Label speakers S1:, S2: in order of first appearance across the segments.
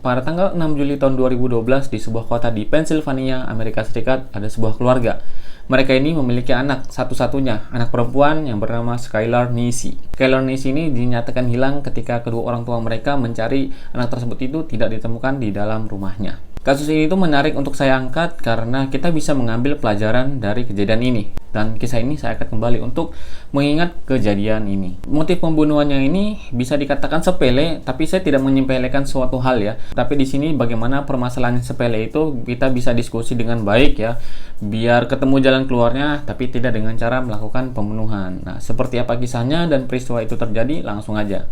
S1: Pada tanggal 6 Juli tahun 2012 di sebuah kota di Pennsylvania, Amerika Serikat, ada sebuah keluarga. Mereka ini memiliki anak satu-satunya, anak perempuan yang bernama Skylar Neese. Skylar Neese ini dinyatakan hilang ketika kedua orang tua mereka mencari anak tersebut itu tidak ditemukan di dalam rumahnya. Kasus ini tuh menarik untuk saya angkat karena kita bisa mengambil pelajaran dari kejadian ini. Dan kisah ini saya akan kembali untuk mengingat kejadian ini. Motif pembunuhannya ini bisa dikatakan sepele, tapi saya tidak menyepelekan suatu hal ya. Tapi di sini bagaimana permasalahan sepele itu kita bisa diskusi dengan baik ya, biar ketemu jalan keluarnya, tapi tidak dengan cara melakukan pembunuhan. Nah, seperti apa kisahnya dan peristiwa itu terjadi, langsung aja.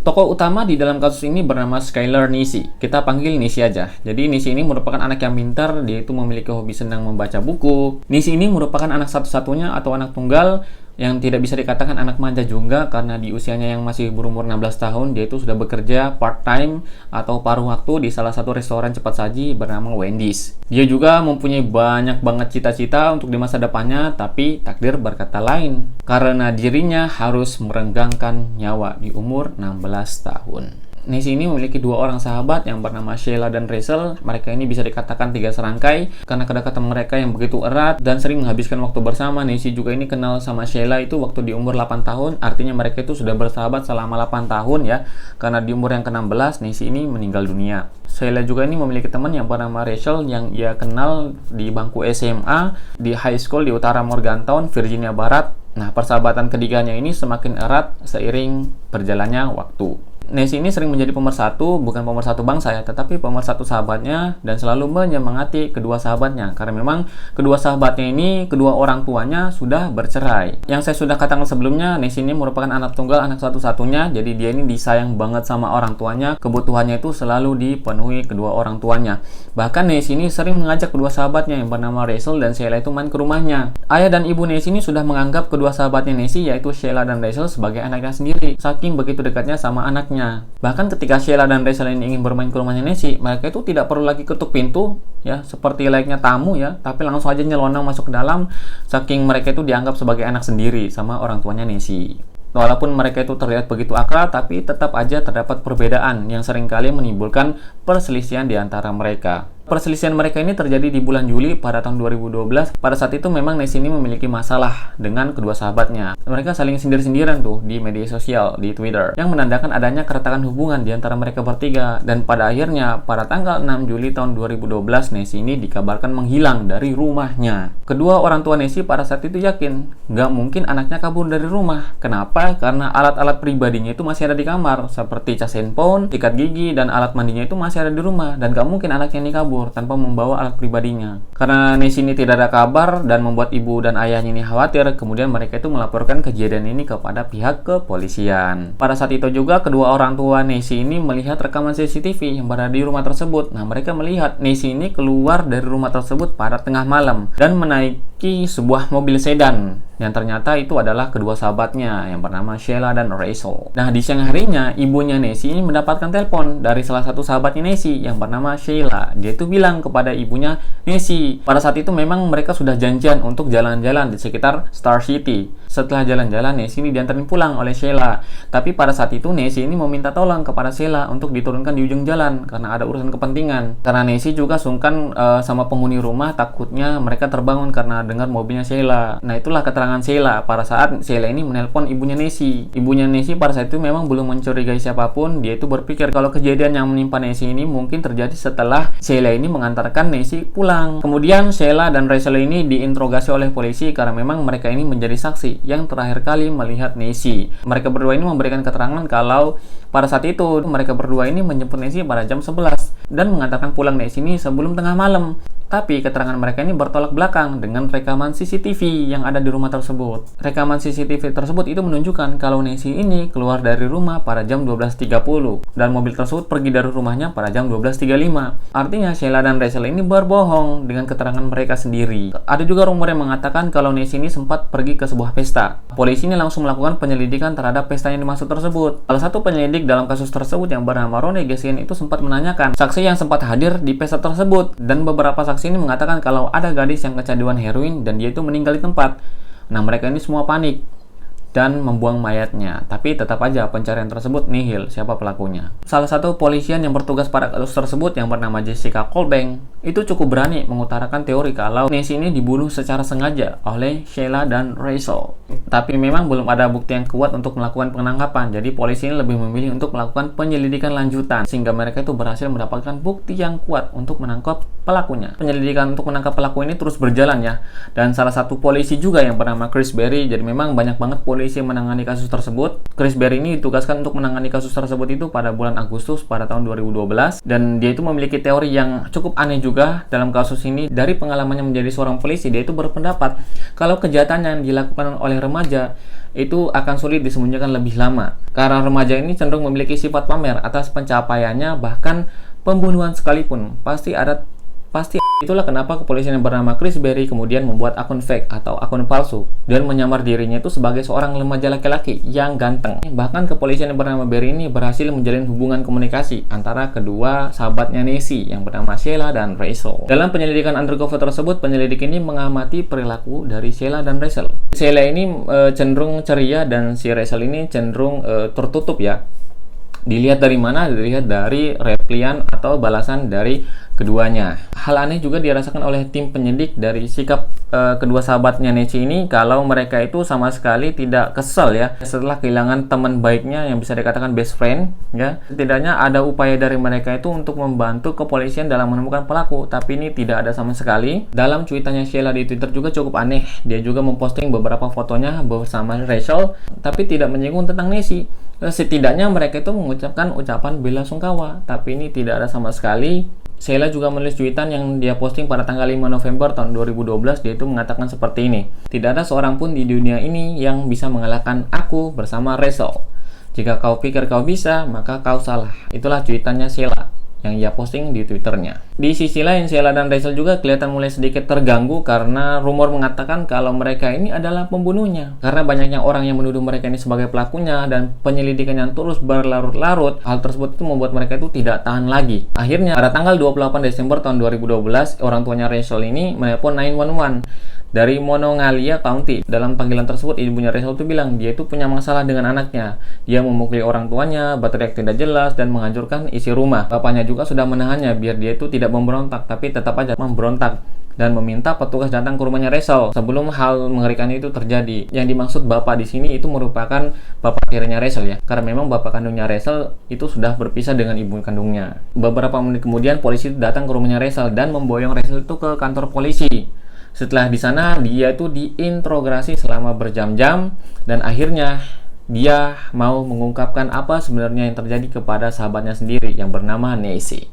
S1: Tokoh utama di dalam kasus ini bernama Skylar Neese. Kita panggil Neese aja. Jadi Neese ini merupakan anak yang pintar, dia itu memiliki hobi senang membaca buku. Neese ini merupakan anak satu-satunya atau anak tunggal yang tidak bisa dikatakan anak manja juga karena di usianya yang masih berumur 16 tahun dia itu sudah bekerja part-time atau paruh waktu di salah satu restoran cepat saji bernama Wendy's. Dia juga mempunyai banyak banget cita-cita untuk di masa depannya, tapi takdir berkata lain karena dirinya harus merenggangkan nyawa di umur 16 tahun. Neese ini memiliki dua orang sahabat yang bernama Sheila dan Rachel. Mereka ini bisa dikatakan tiga serangkai karena kedekatan mereka yang begitu erat dan sering menghabiskan waktu bersama. Neese juga ini kenal sama Sheila itu waktu di umur 8 tahun. Artinya mereka itu sudah bersahabat selama 8 tahun ya. Karena di umur yang ke-16 Neese ini meninggal dunia. Sheila juga ini memiliki teman yang bernama Rachel yang ia kenal di bangku SMA di high school di utara Morgantown, Virginia Barat. Nah, persahabatan ketiganya ini semakin erat seiring berjalannya waktu. Neese ini sering menjadi pemersatu, bukan pemersatu bangsa ya, tetapi pemersatu sahabatnya dan selalu menyemangati kedua sahabatnya. Karena memang kedua sahabatnya ini, kedua orang tuanya sudah bercerai. Yang saya sudah katakan sebelumnya, Neese ini merupakan anak tunggal, anak satu-satunya. Jadi dia ini disayang banget sama orang tuanya. Kebutuhannya itu selalu dipenuhi kedua orang tuanya. Bahkan Neese ini sering mengajak kedua sahabatnya yang bernama Rachel dan Sheila itu main ke rumahnya. Ayah dan ibu Neese ini sudah menganggap kedua sahabatnya Neese, yaitu Sheila dan Rachel, sebagai anaknya sendiri. Saking begitu dekatnya sama anaknya. Bahkan ketika Sheila dan Rachel ini ingin bermain ke rumahnya Neese, mereka itu tidak perlu lagi ketuk pintu ya, seperti layaknya tamu ya, tapi langsung aja nyelonong masuk ke dalam, saking mereka itu dianggap sebagai anak sendiri sama orang tuanya Neese. Walaupun mereka itu terlihat begitu akrab, tapi tetap aja terdapat perbedaan yang seringkali menimbulkan perselisihan di antara mereka. Perselisihan mereka ini terjadi di bulan Juli pada tahun 2012. Pada saat itu memang Neese ini memiliki masalah dengan kedua sahabatnya. Mereka saling sindir-sindiran tuh di media sosial, di Twitter, yang menandakan adanya keretakan hubungan di antara mereka bertiga. Dan pada akhirnya, pada tanggal 6 Juli tahun 2012, Neese ini dikabarkan menghilang dari rumahnya. Kedua orang tua Neese pada saat itu yakin, nggak mungkin anaknya kabur dari rumah. Kenapa? Karena alat-alat pribadinya itu masih ada di kamar, seperti cas handphone, sikat gigi, dan alat mandinya itu masih ada di rumah. Dan nggak mungkin anaknya ini kabur tanpa membawa alat pribadinya. Karena Neese ini tidak ada kabar dan membuat ibu dan ayahnya ini khawatir, kemudian mereka itu melaporkan kejadian ini kepada pihak kepolisian. Pada saat itu juga kedua orang tua Neese ini melihat rekaman CCTV yang berada di rumah tersebut. Nah, mereka melihat Neese ini keluar dari rumah tersebut pada tengah malam dan menaiki sebuah mobil sedan yang ternyata itu adalah kedua sahabatnya yang bernama Sheila dan Rachel. Nah, di siang harinya ibunya Neese ini mendapatkan telepon dari salah satu sahabatnya Neese yang bernama Sheila. Dia itu bilang kepada ibunya Neese. Pada saat itu memang mereka sudah janjian untuk jalan-jalan di sekitar Star City. Setelah jalan-jalan, Neese ini diantarin pulang oleh Sheila. Tapi pada saat itu Neese ini meminta tolong kepada Sheila untuk diturunkan di ujung jalan karena ada urusan kepentingan. Karena Neese juga sungkan sama penghuni rumah, takutnya mereka terbangun karena dengar mobilnya Sheila. Nah, itulah keterangan Sheila pada saat Sheila ini menelpon ibunya Neese. Ibunya Neese pada saat itu memang belum mencurigai siapapun. Dia itu berpikir kalau kejadian yang menimpa Neese ini mungkin terjadi setelah Sheila ini mengantarkan Neese pulang. Kemudian Sheila dan Rachel ini diinterogasi oleh polisi karena memang mereka ini menjadi saksi yang terakhir kali melihat Neese. Mereka berdua ini memberikan keterangan kalau pada saat itu mereka berdua ini menjemput Neese pada jam 11 dan mengantarkan pulang Neese ini sebelum tengah malam. Tapi keterangan mereka ini bertolak belakang dengan rekaman CCTV yang ada di rumah tersebut. Rekaman CCTV tersebut itu menunjukkan kalau Neese ini keluar dari rumah pada jam 12.30 dan mobil tersebut pergi dari rumahnya pada jam 12.35. Artinya Sheila dan Rachel ini berbohong dengan keterangan mereka sendiri. Ada juga rumor yang mengatakan kalau Neese ini sempat pergi ke sebuah pesta. Polisi ini langsung melakukan penyelidikan terhadap pesta yang dimaksud tersebut. Salah satu penyelidik dalam kasus tersebut yang bernama Ronnie Gessin itu sempat menanyakan saksi yang sempat hadir di pesta tersebut, dan beberapa saksi saksi ini mengatakan kalau ada gadis yang kecanduan heroin dan dia itu meninggal di tempat. Nah, mereka ini semua panik dan membuang mayatnya, tapi tetap aja pencarian tersebut nihil siapa pelakunya. Salah satu polisian yang bertugas pada kasus tersebut yang bernama Jessica Colbank itu cukup berani mengutarakan teori kalau Nessie ini dibunuh secara sengaja oleh Sheila dan Rachel. Tapi memang belum ada bukti yang kuat untuk melakukan penangkapan, jadi polisi ini lebih memilih untuk melakukan penyelidikan lanjutan sehingga mereka itu berhasil mendapatkan bukti yang kuat untuk menangkap pelakunya. Penyelidikan untuk menangkap pelaku ini terus berjalan ya, dan salah satu polisi juga yang bernama Chris Berry, jadi memang banyak banget polisi yang menangani kasus tersebut. Chris Berry ini ditugaskan untuk menangani kasus tersebut itu pada bulan Agustus pada tahun 2012, dan dia itu memiliki teori yang cukup aneh juga dalam kasus ini. Dari pengalamannya menjadi seorang polisi, dia itu berpendapat kalau kejahatan yang dilakukan oleh remaja itu akan sulit disembunyikan lebih lama karena remaja ini cenderung memiliki sifat pamer atas pencapaiannya, bahkan pembunuhan sekalipun pasti itulah kenapa kepolisian yang bernama Chris Berry kemudian membuat akun fake atau akun palsu dan menyamar dirinya itu sebagai seorang remaja laki-laki yang ganteng. Bahkan kepolisian yang bernama Berry ini berhasil menjalin hubungan komunikasi antara kedua sahabatnya Nessie yang bernama Sheila dan Rachel. Dalam penyelidikan undercover tersebut, penyelidik ini mengamati perilaku dari Sheila dan Rachel. Sheila ini cenderung ceria dan si Rachel ini cenderung tertutup ya. Dilihat dari mana? Dilihat dari replian atau balasan dari keduanya. Hal aneh juga dirasakan oleh tim penyidik dari sikap kedua sahabatnya Nessie ini kalau mereka itu sama sekali tidak kesal ya setelah kehilangan teman baiknya yang bisa dikatakan best friend ya. Setidaknya ada upaya dari mereka itu untuk membantu kepolisian dalam menemukan pelaku, tapi ini tidak ada sama sekali. Dalam cuitannya Sheila di Twitter juga cukup aneh. Dia juga memposting beberapa fotonya bersama Rachel tapi tidak menyinggung tentang Nessie. Setidaknya mereka itu mengucapkan ucapan bela sungkawa, tapi ini tidak ada sama sekali. Sheila juga menulis cuitan yang dia posting pada tanggal 5 November tahun 2012. Dia itu mengatakan seperti ini: "Tidak ada seorang pun di dunia ini yang bisa mengalahkan aku bersama Rachel. Jika kau pikir kau bisa, maka kau salah." Itulah cuitannya Sheila yang ia posting di Twitternya. Di sisi lain, Sheila dan Rachel juga kelihatan mulai sedikit terganggu karena rumor mengatakan kalau mereka ini adalah pembunuhnya. Karena banyaknya orang yang menuduh mereka ini sebagai pelakunya dan penyelidikan yang terus berlarut-larut, hal tersebut itu membuat mereka itu tidak tahan lagi. Akhirnya, pada tanggal 28 Desember tahun 2012, orang tuanya Rachel ini menelpon 911 dari Monongalia County. Dalam panggilan tersebut, ibunya Rachel itu bilang dia itu punya masalah dengan anaknya. Dia memukuli orang tuanya, berteriak tidak jelas, dan menghancurkan isi rumah. Bapaknya juga sudah menahannya biar dia itu tidak memberontak, tapi tetap aja memberontak dan meminta petugas datang ke rumahnya Rachel sebelum hal mengerikan itu terjadi. Yang dimaksud bapak di sini itu merupakan bapak tirinya Rachel ya, karena memang bapak kandungnya Rachel itu sudah berpisah dengan ibu kandungnya. Beberapa menit kemudian polisi datang ke rumahnya Rachel dan memboyong Rachel itu ke kantor polisi. Setelah di sana dia itu diinterogasi selama berjam-jam dan akhirnya dia mau mengungkapkan apa sebenarnya yang terjadi kepada sahabatnya sendiri yang bernama Nessie.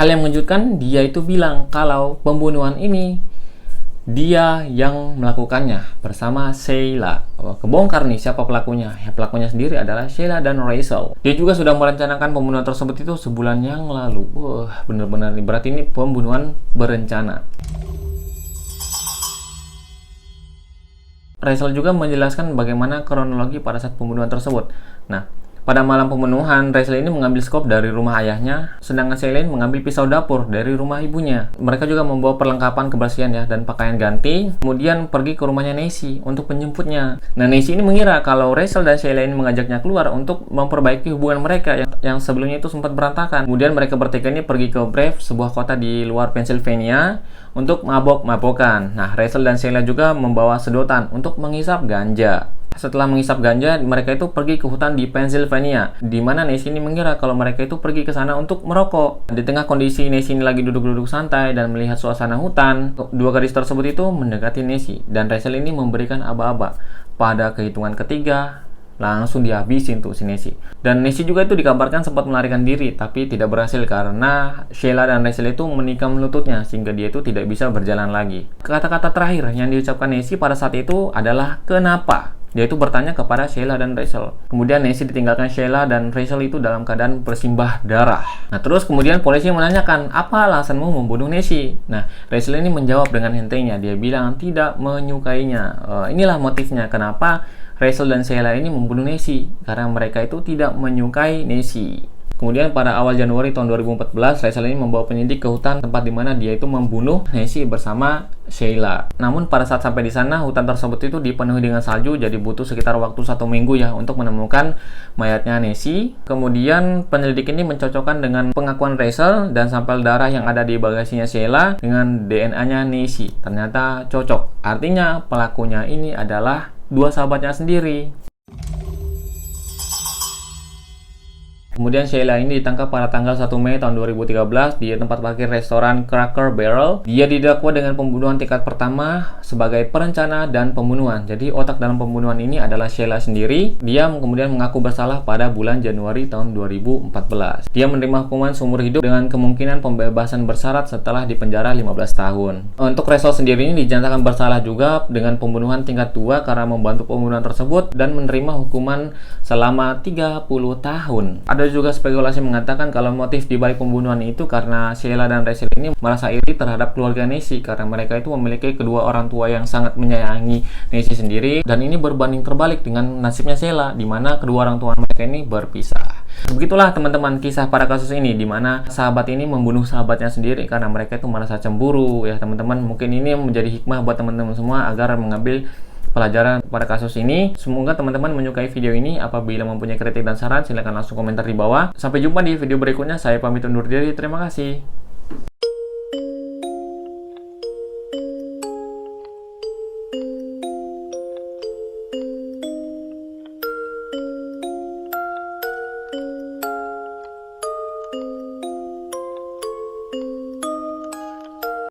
S1: Hal yang mengejutkan, dia itu bilang kalau pembunuhan ini dia yang melakukannya bersama Sheila. Kebongkar nih siapa pelakunya. Ya, pelakunya sendiri adalah Sheila dan Rachel. Dia juga sudah merencanakan pembunuhan tersebut itu sebulan yang lalu. Wah, bener-bener nih, berarti ini pembunuhan berencana. Rachel juga menjelaskan bagaimana kronologi pada saat pembunuhan tersebut. Nah, pada malam pembunuhan, Rachel ini mengambil skop dari rumah ayahnya, sedangkan Sheila mengambil pisau dapur dari rumah ibunya. Mereka juga membawa perlengkapan kebersihan ya dan pakaian ganti, kemudian pergi ke rumahnya Nessie untuk menjemputnya. Nah, Nessie ini mengira kalau Rachel dan Sheila ini mengajaknya keluar untuk memperbaiki hubungan mereka yang sebelumnya itu sempat berantakan. Kemudian mereka bertiga ini pergi ke Brave, sebuah kota di luar Pennsylvania, untuk mabok-mabokan. Nah, Rachel dan Sheila juga membawa sedotan untuk menghisap ganja. Setelah menghisap ganja, mereka itu pergi ke hutan di Pennsylvania, di mana Nessie ini mengira kalau mereka itu pergi ke sana untuk merokok. Di tengah kondisi Nessie ini lagi duduk-duduk santai dan melihat suasana hutan, dua gadis tersebut itu mendekati Nessie, dan Rachel ini memberikan aba-aba. Pada kehitungan ketiga, langsung dihabisin tuh si Nessie. Dan Nessie juga itu dikabarkan sempat melarikan diri, tapi tidak berhasil karena Sheila dan Rachel itu menikam lututnya sehingga dia itu tidak bisa berjalan lagi. Kata-kata terakhir yang diucapkan Nessie pada saat itu adalah kenapa? Dia itu bertanya kepada Sheila dan Rachel. Kemudian Nessie ditinggalkan Sheila dan Rachel itu dalam keadaan bersimbah darah. Nah, terus kemudian polisi menanyakan, apa alasanmu membunuh Nessie? Nah, Rachel ini menjawab dengan hentainya. Dia bilang tidak menyukainya. Inilah motifnya kenapa Rachel dan Sheila ini membunuh Nessie, karena mereka itu tidak menyukai Nessie. Kemudian pada awal Januari tahun 2014, Rachel ini membawa penyidik ke hutan tempat di mana dia itu membunuh Nancy bersama Sheila. Namun pada saat sampai di sana, hutan tersebut itu dipenuhi dengan salju, jadi butuh sekitar waktu 1 minggu ya untuk menemukan mayatnya Nancy. Kemudian penyelidik ini mencocokkan dengan pengakuan Rachel dan sampel darah yang ada di bagasinya Sheila dengan DNA-nya Nancy. Ternyata cocok. Artinya pelakunya ini adalah dua sahabatnya sendiri. Kemudian Sheila ini ditangkap pada tanggal 1 Mei tahun 2013 di tempat parkir restoran Cracker Barrel. Dia didakwa dengan pembunuhan tingkat pertama sebagai perencana dan pembunuhan. Jadi otak dalam pembunuhan ini adalah Sheila sendiri. Dia kemudian mengaku bersalah pada bulan Januari tahun 2014. Dia menerima hukuman seumur hidup dengan kemungkinan pembebasan bersyarat setelah dipenjara 15 tahun. Untuk Rachel sendiri ini dinyatakan bersalah juga dengan pembunuhan tingkat 2 karena membantu pembunuhan tersebut dan menerima hukuman selama 30 tahun. Ada juga spekulasi mengatakan kalau motif di balik pembunuhan itu karena Sheila dan Rachel ini merasa iri terhadap keluarga Nancy karena mereka itu memiliki kedua orang tua yang sangat menyayangi Nancy sendiri, dan ini berbanding terbalik dengan nasibnya Sheila di mana kedua orang tua mereka ini berpisah. Begitulah teman-teman kisah pada kasus ini di mana sahabat ini membunuh sahabatnya sendiri karena mereka itu merasa cemburu ya teman-teman. Mungkin ini menjadi hikmah buat teman-teman semua agar mengambil pelajaran pada kasus ini. Semoga teman-teman menyukai video ini. Apabila mempunyai kritik dan saran, silahkan langsung komentar di bawah. Sampai jumpa di video berikutnya. Saya pamit undur diri. Terima kasih.